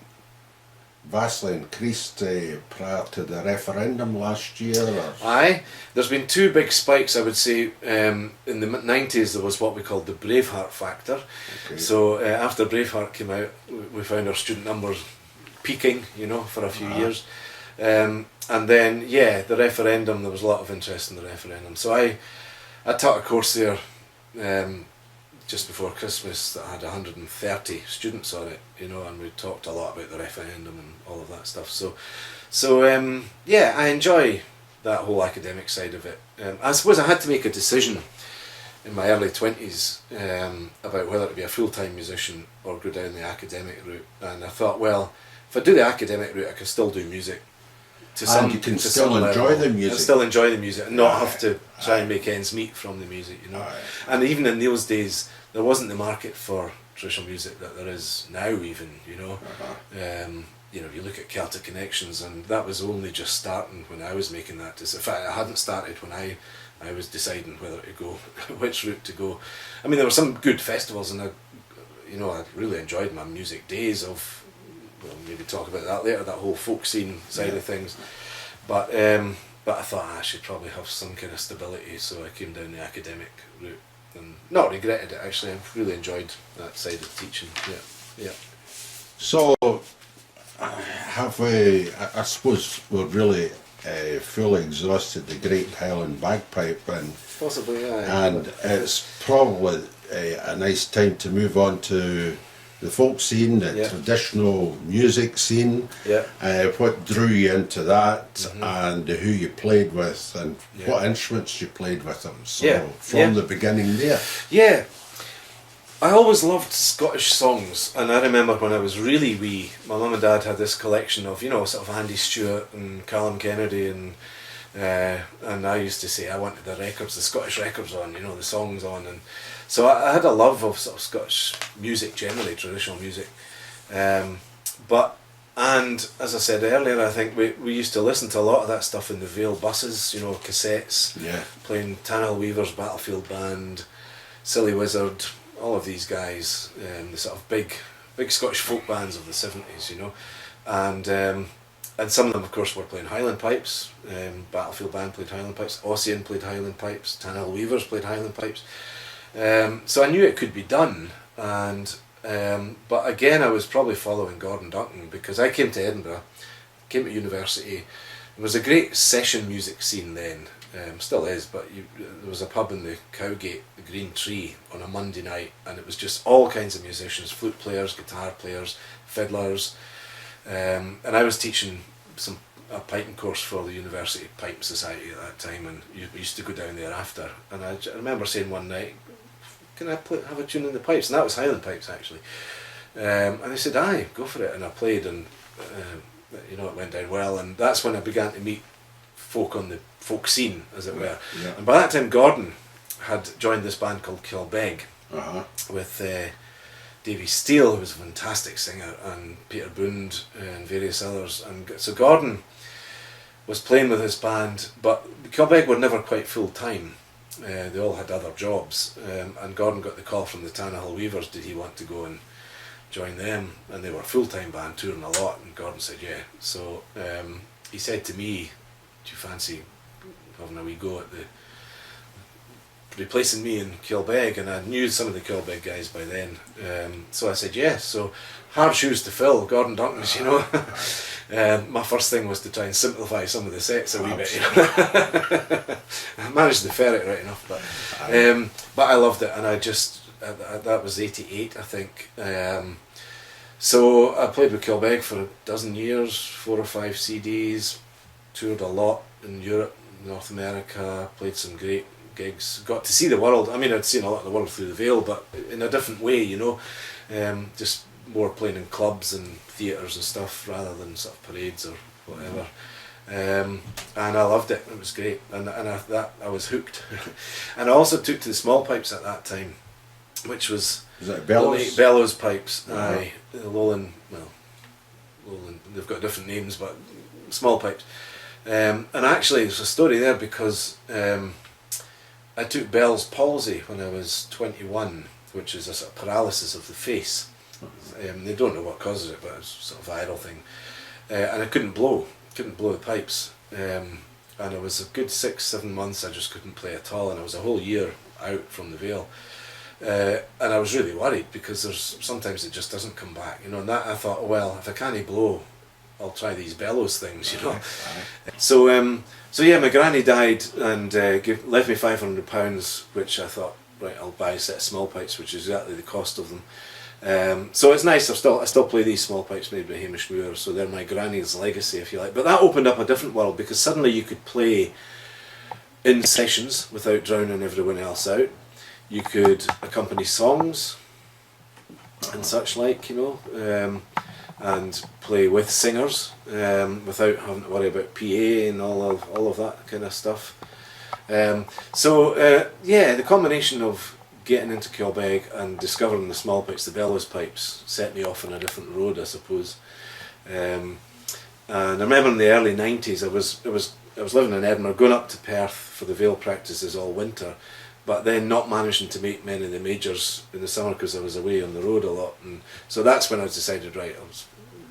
vastly increased prior to the referendum last year? Or? Aye, there's been two big spikes, I would say. In the 90s there was what we called the Braveheart factor. Okay. So after Braveheart came out, we found our student numbers peaking, for a few years. And then, the referendum, there was a lot of interest in the referendum. So I taught a course there just before Christmas that had 130 students on it, and we talked a lot about the referendum and all of that stuff. So I enjoy that whole academic side of it. I suppose I had to make a decision in my early 20s about whether to be a full-time musician or go down the academic route. And I thought, well, if I do the academic route, I can still do music. And you can still enjoy the music. And still enjoy the music and not have to try and make ends meet from the music, And even in those days, there wasn't the market for traditional music that there is now, even, you look at Celtic Connections, and that was only just starting when I was making that decision. In fact, it hadn't started when I was deciding whether to go, which route to go. I mean, there were some good festivals, and I really enjoyed my music days of. We'll maybe talk about that later, that whole folk scene side of things. But I thought I should probably have some kind of stability, so I came down the academic route and not regretted it, actually. I've really enjoyed that side of teaching. Yeah. So, have we, I suppose we're really fully exhausted the Great Highland Bagpipe, and possibly, yeah. And it's probably a nice time to move on to the folk scene, the traditional music scene. What drew you into that, and who you played with, and what instruments you played with them. So from the beginning there. Yeah, I always loved Scottish songs, and I remember when I was really wee, my mum and dad had this collection of sort of Andy Stewart and Callum Kennedy, and I used to say I wanted the Scottish records on, the songs on, and so I had a love of sort of Scottish music generally, traditional music. And as I said earlier, I think we used to listen to a lot of that stuff in the Vale buses, cassettes, playing Tannehill Weavers, Battlefield Band, Silly Wizard, all of these guys, the sort of big Scottish folk bands of the 70s, and some of them, of course, were playing Highland pipes. Battlefield Band played Highland pipes, Ossian played Highland pipes, Tannehill Weavers played Highland pipes. So I knew it could be done, but again I was probably following Gordon Duncan, because I came to Edinburgh, came to university. There was a great session music scene then, still is, but there was a pub in the Cowgate, the Green Tree, on a Monday night, and it was just all kinds of musicians, flute players, guitar players, fiddlers, and I was teaching a piping course for the University Pipe Society at that time, and we used to go down there after, and I remember saying one night, can I have a tune in the pipes? And that was Highland pipes, actually. And they said, aye, go for it. And I played, and it went down well. And that's when I began to meet folk on the folk scene, as it were. Yeah. And by that time, Gordon had joined this band called Kilbeg with Davy Steele, who was a fantastic singer, and Peter Boond and various others. And so Gordon was playing with his band, but Kilbeg were never quite full time. They all had other jobs, and Gordon got the call from the Tannehill Weavers, did he want to go and join them? And they were a full-time band, touring a lot, and Gordon said yeah. So he said to me, do you fancy having a wee go at replacing me in Kilbeg? And I knew some of the Kilbeg guys by then, so I said yes. So hard shoes to fill, Gordon Duncan's, my first thing was to try and simplify some of the sets a wee bit. I managed to ferret right enough, but I loved it, and I just that was '88, I think. So I played with Kilbeg for a dozen years, 4 or 5 CDs, toured a lot in Europe, North America, played some great gigs, got to see the world. I mean, I'd seen a lot of the world through the veil, but in a different way, you know, just more playing in clubs and theatres and stuff rather than sort of parades or whatever. And I loved it. It was great, and I was hooked. And I also took to the small pipes at that time, which was that bellows? Bellows pipes. Uh-huh. Aye, Lowland. They've got different names, but small pipes. And actually, there's a story there because I took Bell's palsy when I was 21, which is a sort of paralysis of the face. They don't know what causes it, but it's a sort of viral thing. And I couldn't blow the pipes. And it was a good 6-7 months I just couldn't play at all, and I was a whole year out from the veil. And I was really worried because sometimes it just doesn't come back, you know. And that I thought, oh, well, if I can't blow, I'll try these bellows things, you know. So yeah, my granny died and left me £500, which I thought, right, I'll buy a set of small pipes, which is exactly the cost of them. So it's nice. I still play these small pipes made by Hamish Moore, so they're my granny's legacy, if you like. But that opened up a different world because suddenly you could play in sessions without drowning everyone else out. You could accompany songs and such like, you know, and play with singers without having to worry about PA and all of that kind of stuff. Yeah, the combination of getting into Kilbeg and discovering the small pipes, the bellows pipes, set me off on a different road, I suppose. And I remember in the early 90s, I was living in Edinburgh, going up to Perth for the veil practices all winter, but then not managing to make many of the majors in the summer because I was away on the road a lot. And so that's when I decided, right, I was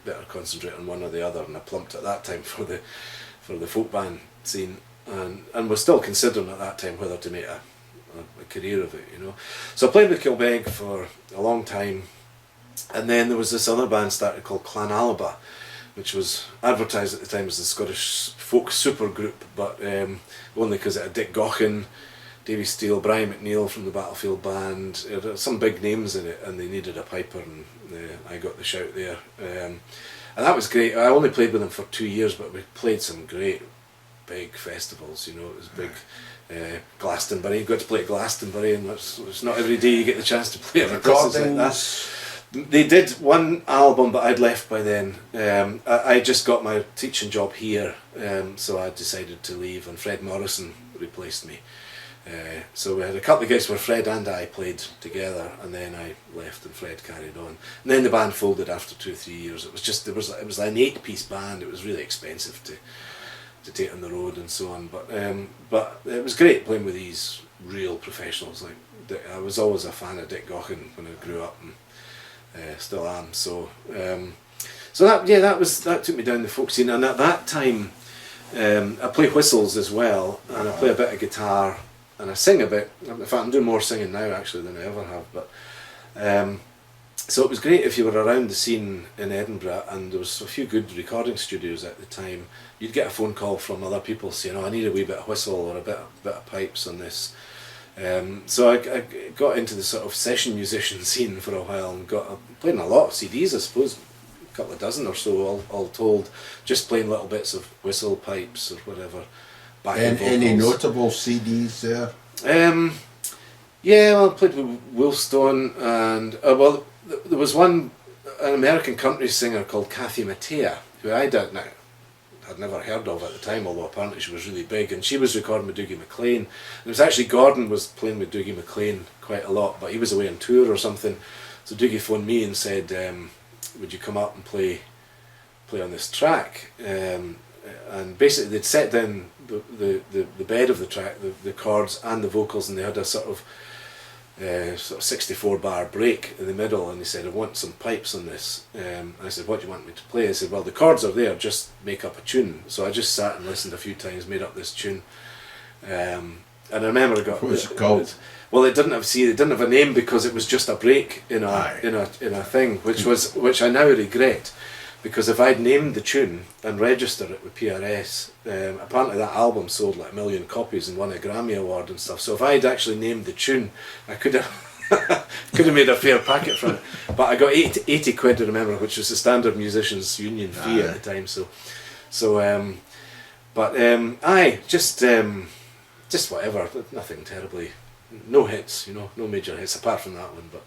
better concentrate on one or the other, and I plumped at that time for the folk band scene, and was still considering at that time whether to make a career of it, you know. So I played with Kilbeg for a long time, and then there was this other band started called Clan Alaba, which was advertised at the time as the Scottish folk super group, but only because it had Dick Gaughan, Davy Steele, Brian McNeill from the Battlefield Band. It had some big names in it, and they needed a piper, and I got the shout there. And that was great. I only played with them for 2 years, but we played some great big festivals, you know. It was big. Glastonbury, you got to play at Glastonbury, and it's not every day you get the chance to play at places like that. They did one album, but I'd left by then. I just got my teaching job here, so I decided to leave, and Fred Morrison replaced me. So we had a couple of gigs where Fred and I played together, and then I left and Fred carried on. And then the band folded after 2 or 3 years. It was it was an 8-piece band. It was really expensive to take on the road and so on, but it was great playing with these real professionals. Like I was always a fan of Dick Gaughan when I grew up, and still am. So that took me down the folk scene, and at that time I play whistles as well, and I play a bit of guitar, and I sing a bit. In fact, I'm doing more singing now actually than I ever have. But so it was great if you were around the scene in Edinburgh, and there was a few good recording studios at the time. You'd get a phone call from other people saying, "Oh, I need a wee bit of whistle or a bit of pipes on this." So I got into the sort of session musician scene for a while, and playing a lot of CDs, I suppose, a couple of dozen or so all told, just playing little bits of whistle, pipes or whatever. Any notable CDs there? Yeah, well, I played with Willstone, and there was an American country singer called Kathy Mattea, who I'd never heard of at the time, although apparently she was really big, and she was recording with Dougie MacLean. And it was actually Gordon was playing with Dougie MacLean quite a lot, but he was away on tour or something. So Dougie phoned me and said, "Would you come up and play on this track?" And basically they'd set down the bed of the track, the chords and the vocals, and they had a sort of 64 bar break in the middle, and he said, "I want some pipes on this." And I said, "What do you want me to play?" I said, "Well, the chords are there, just make up a tune." So I just sat and listened a few times, made up this tune, and I remember What was it called? Well, it didn't have a name because it was just a break in a thing, which I now regret. Because if I'd named the tune and registered it with PRS, apparently that album sold like 1 million copies and won a Grammy Award and stuff. So if I'd actually named the tune, I could have Could have made a fair packet from it, but I got 80 quid to remember, which was the standard musicians union fee at the time. Aye, just whatever, nothing terribly, no hits, no major hits apart from that one. But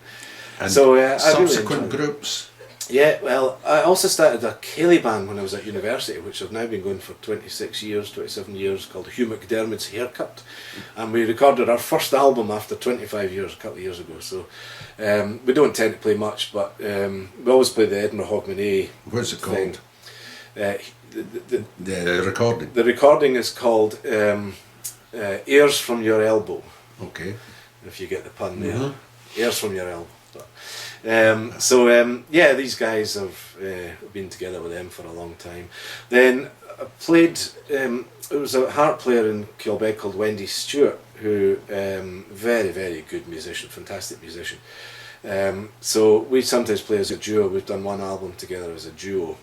and I subsequent really groups. Yeah, well, I also started a Ceilidh band when I was at university, which have now been going for 26 years, 27 years, called Hugh McDermott's Haircut. And we recorded our first album after 25 years, a couple of years ago. So we don't tend to play much, but we always play the Edinburgh Hogmanay. What's it thing. called? The recording. The recording is called Airs From Your Elbow. Okay. If you get the pun there. Mm-hmm. Airs From Your Elbow. Yeah, these guys have been together with them for a long time. Then I played, it was a harp player in Kilbeg called Wendy Stewart, who very, very good musician, fantastic musician. So we sometimes play as a duo. We've done one album together as a duo.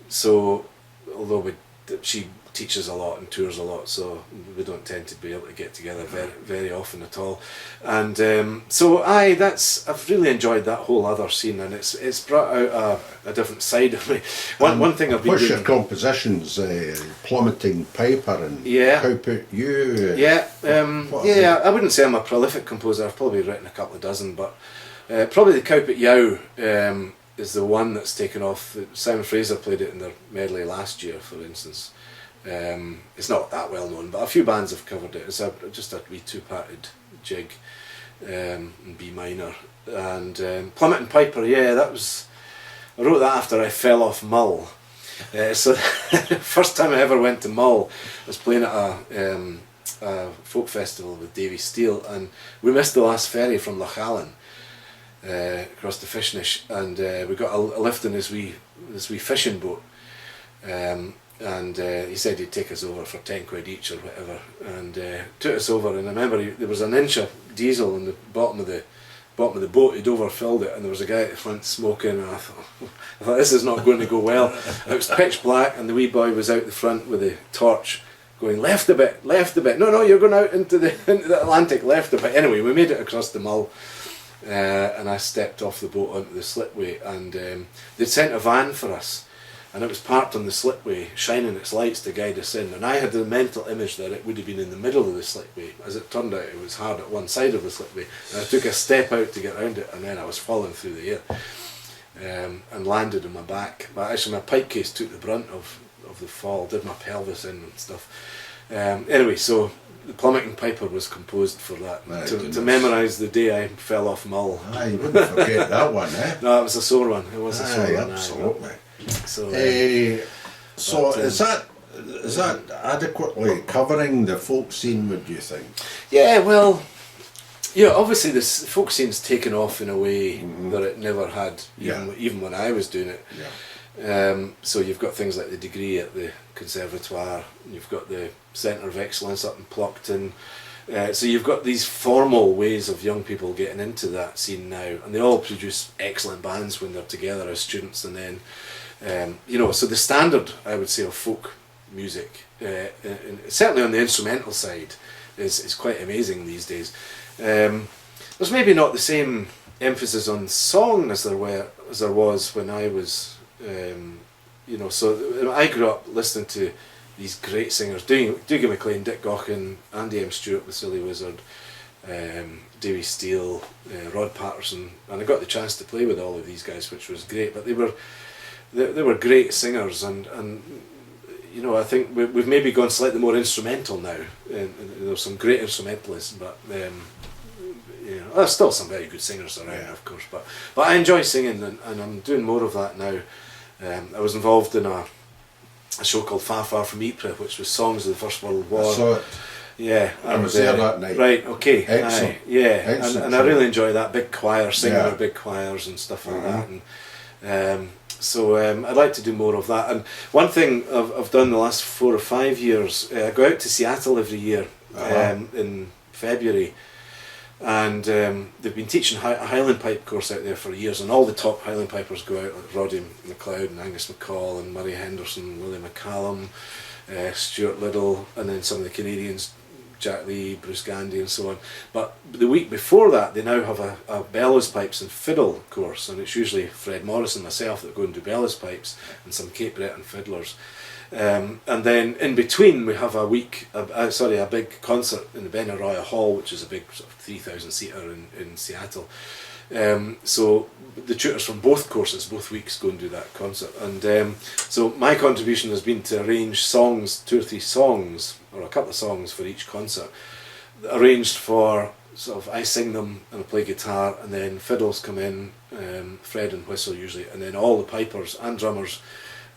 So although she teaches a lot and tours a lot, so we don't tend to be able to get together very, very often at all. And I've really enjoyed that whole other scene, and it's brought out a different side of me. One thing I've been what's doing, your compositions? Plummeting Piper and How Put You? I wouldn't say I'm a prolific composer. I've probably written a couple of dozen, but probably the Cowpit Yow is the one that's taken off. Simon Fraser played it in their medley last year, for instance. It's not that well known, but a few bands have covered it. It's just a wee two-parted jig in B minor. And Plummet and Piper, I wrote that after I fell off Mull. So first time I ever went to Mull, I was playing at a folk festival with Davy Steele, and we missed the last ferry from Lochalan across the Fishnish, and we got a lift in this wee fishing boat. And he said he'd take us over for 10 quid each or whatever, and took us over. And I remember there was an inch of diesel in the bottom of the boat. He'd overfilled it, and there was a guy at the front smoking. And I thought this is not going to go well. It was pitch black, and the wee boy was out the front with a torch, going left a bit. No, you're going out into the Atlantic, left a bit. Anyway, we made it across the Mull, and I stepped off the boat onto the slipway, and they'd sent a van for us. And it was parked on the slipway, shining its lights to guide us in. And I had the mental image that it would have been in the middle of the slipway. As it turned out, it was hard at one side of the slipway. And I took a step out to get around it, and then I was falling through the air and landed on my back. But actually, my pipe case took the brunt of the fall, did my pelvis in and stuff. Anyway, so the Plummeting Piper was composed for that, to memorise the day I fell off Mull. You wouldn't forget that one, eh? No, it was a sore one. It was a sore one. Absolutely. So is that adequately covering the folk scene, would you think? Yeah, well, obviously the folk scene's taken off in a way that it never had, even when I was doing it. Yeah. So you've got things like the degree at the Conservatoire, you've got the Centre of Excellence up in Plockton. So you've got these formal ways of young people getting into that scene now, and they all produce excellent bands when they're together as students, and then so the standard, I would say, of folk music, certainly on the instrumental side, is quite amazing these days. There's maybe not the same emphasis on song as there was when I was, so I grew up listening to these great singers, Dougie MacLean, Dick Gaughan, Andy M. Stewart, the Silly Wizard, Davy Steele, Rod Patterson, and I got the chance to play with all of these guys, which was great. But they were great singers, and I think we've maybe gone slightly more instrumental now. And there's some great instrumentalists, but there's still some very good singers around, of course. But I enjoy singing, and I'm doing more of that now. I was involved in a show called Far Far From Ypres, which was songs of the First World War. I saw it. Yeah, I was there that night. Right, okay. Excellent. Excellent and I really enjoy that, big choir, singing with big choirs and stuff like that. And so I'd like to do more of that. And one thing I've done the last 4 or 5 years, I go out to Seattle every year in February, and they've been teaching a Highland Pipe course out there for years, and all the top Highland Pipers go out, like Roddy McLeod and Angus McCall and Murray Henderson, Willie McCallum, Stuart Liddell, and then some of the Canadians Jack Lee, Bruce Gandy and so on. But the week before that they now have a bellows pipes and fiddle course, and it's usually Fred Morris and myself that go and do bellows pipes and some Cape Breton fiddlers. And then in between we have a big concert in the Benaroya Hall, which is a big sort of 3,000 seater in Seattle. So the tutors from both courses, both weeks, go and do that concert. And so my contribution has been to arrange songs, 2 or 3 songs, or a couple of songs for each concert, arranged for sort of, I sing them and I play guitar, and then fiddles come in, Fred and whistle usually, and then all the pipers and drummers.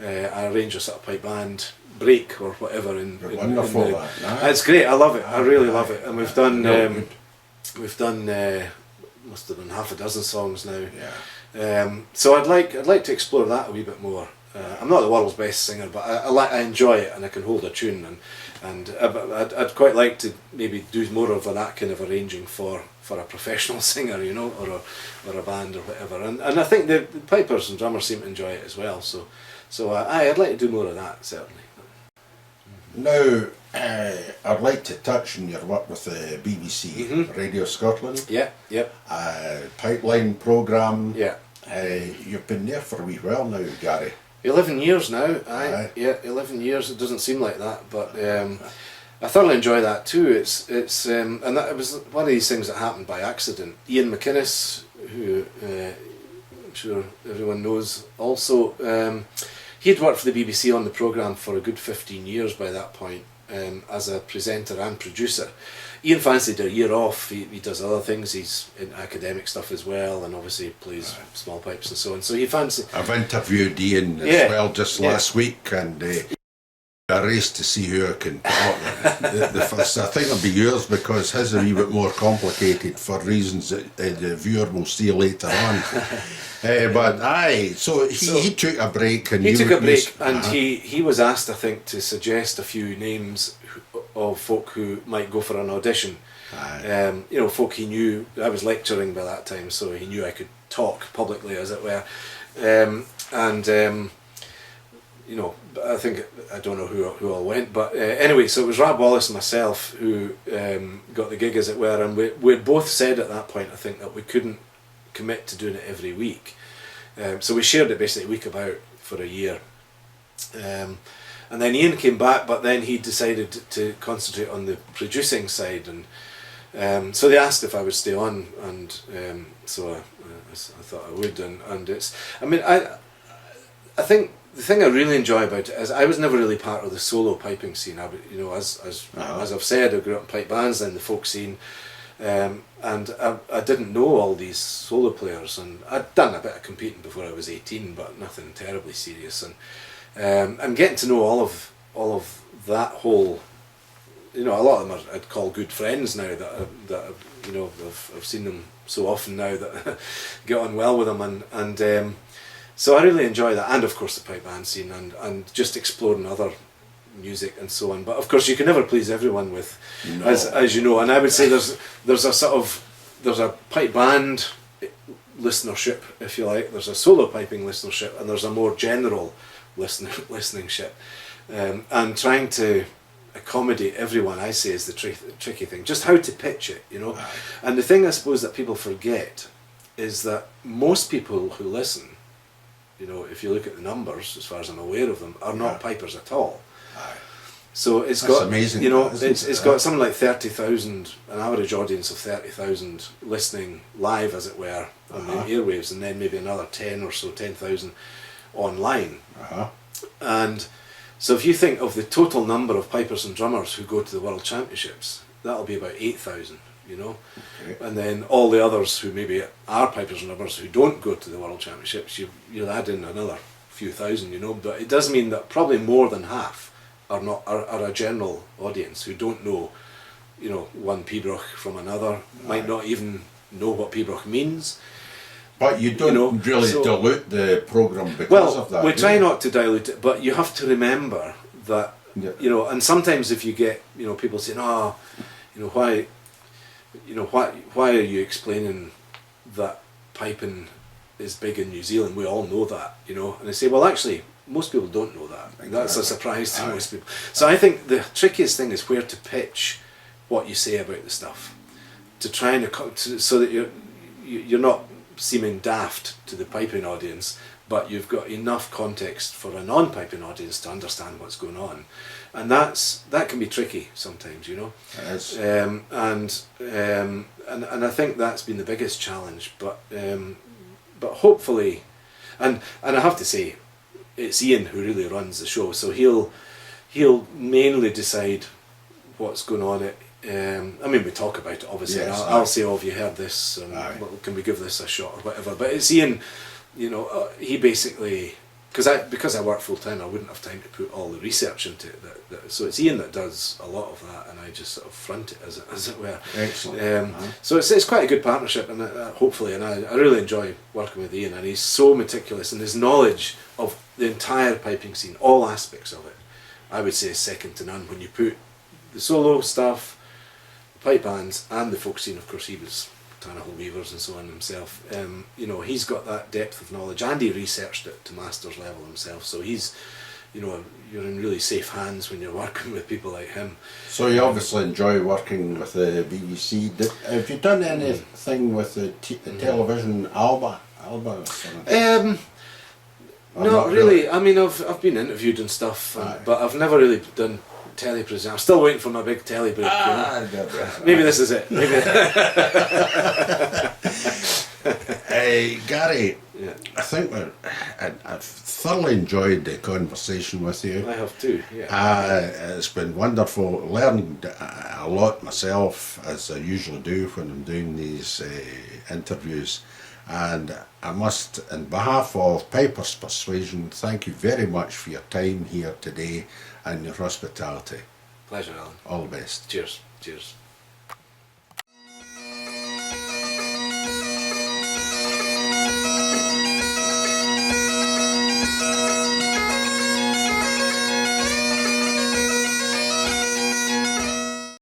I arrange a sort of pipe band break or whatever. Wonderful. It's great. I love it. I really love it. And we've done must have done half a dozen songs now. Yeah. So I'd like to explore that a wee bit more. I'm not the world's best singer, but I enjoy it, and I can hold a tune, and I'd quite like to maybe do more of that kind of arranging for a professional singer, you know, or a band or whatever. And I think the pipers and drummers seem to enjoy it as well. So I'd like to do more of that, certainly. Now, I'd like to touch on your work with the BBC Radio Scotland. Yeah, yeah. Pipeline programme. Yeah. You've been there for a wee while now, Gary. 11 years now. Yeah, 11 years. It doesn't seem like that, but I thoroughly enjoy that too. It's and that it was one of these things that happened by accident. Ian McInnes, who I'm sure everyone knows, also. He had worked for the BBC on the programme for a good 15 years by that point, as a presenter and producer. Ian fancied a year off. He does other things. He's in academic stuff as well, and obviously plays small pipes and so on. So he fancied. I've interviewed Ian as well just last week, and a race to see who I can talk. the first, I think it'll be yours, because his are a wee bit more complicated for reasons that the viewer will see later on. So he took a break, and he was asked, I think, to suggest a few names of folk who might go for an audition. You know, folk he knew. I was lecturing by that time, so he knew I could talk publicly, as it were, you know, I think, I don't know who all went, but anyway, so it was Rab Wallace and myself who got the gig, as it were, and we both said at that point, I think, that we couldn't commit to doing it every week. So we shared it basically week about for a year. And then Ian came back, but then he decided to concentrate on the producing side, and so they asked if I would stay on, and so I thought I would, and it's, I mean, I think the thing I really enjoy about it is I was never really part of the solo piping scene. You know, as I've said, I grew up in pipe bands and the folk scene, and I didn't know all these solo players, and I'd done a bit of competing before I was 18, but nothing terribly serious, and I'm getting to know all of that whole, you know, a lot of them I'd call good friends now, that you know, I've seen them so often now that get on well with them, and so I really enjoy that, and of course the pipe band scene, and just exploring other music and so on. But of course you can never please everyone with, as you know, and I would say there's a pipe band listenership, if you like. There's a solo piping listenership, and there's a more general listenership, and trying to accommodate everyone, I say, is the tricky thing. Just how to pitch it, you know. And the thing I suppose that people forget is that most people who listen, you know, if you look at the numbers, as far as I'm aware of them, are not pipers at all. So it's got amazing, you know, it's got something like 30,000, an average audience of 30,000 listening live, as it were, on the airwaves, and then maybe another 10,000 online. And so if you think of the total number of pipers and drummers who go to the World Championships, that'll be about 8,000, you know. And then all the others who maybe are pipers and drummers who don't go to the World Championships, you'll add in another few thousand, you know. But it does mean that probably more than half are a general audience who don't know, you know, one pibroch from another, might not even know what pibroch means. But you don't really dilute the programme because of that. We try not to dilute it, but you have to remember that, you know, and sometimes if you get, you know, people saying, why are you explaining that piping is big in New Zealand? We all know that, you know. And I say, well, actually, most people don't know that. Exactly. That's a surprise to most people. So I think the trickiest thing is where to pitch what you say about the stuff, to try and so that you're not seeming daft to the piping audience, but you've got enough context for a non-piping audience to understand what's going on, and that can be tricky sometimes, you know. It is. And I think that's been the biggest challenge, but hopefully, and I have to say, it's Ian who really runs the show, so he'll mainly decide what's going on. I mean, we talk about it obviously. Yes, I'll say, "Oh, have you heard this? And well, can we give this a shot or whatever?" But it's Ian, you know. He basically, because I work full time, I wouldn't have time to put all the research into it. So it's Ian that does a lot of that, and I just sort of front it as it were. Excellent. So it's quite a good partnership, and hopefully, and I really enjoy working with Ian, and he's so meticulous, and his knowledge of the entire piping scene, all aspects of it, I would say is second to none. When you put the solo stuff, pipe bands, and the folk scene, of course, he was Tanahole Weavers and so on himself. You know, he's got that depth of knowledge, and he researched it to master's level himself. So he's, you know, you're in really safe hands when you're working with people like him. So you obviously enjoy working with the BBC. Have you done anything with the television Alba? Not really. I mean, I've been interviewed and stuff, but I've never really done telepresent. I'm still waiting for my big telly break. Maybe this is it. Maybe. Hey, Gary. Yeah. I think I've thoroughly enjoyed the conversation with you. I have too. Yeah. It's been wonderful. Learned a lot myself, as I usually do when I'm doing these interviews. And I must, on behalf of Pipers'Persuasion, thank you very much for your time here today and your hospitality. Pleasure, Alan. All the best. Cheers. Cheers.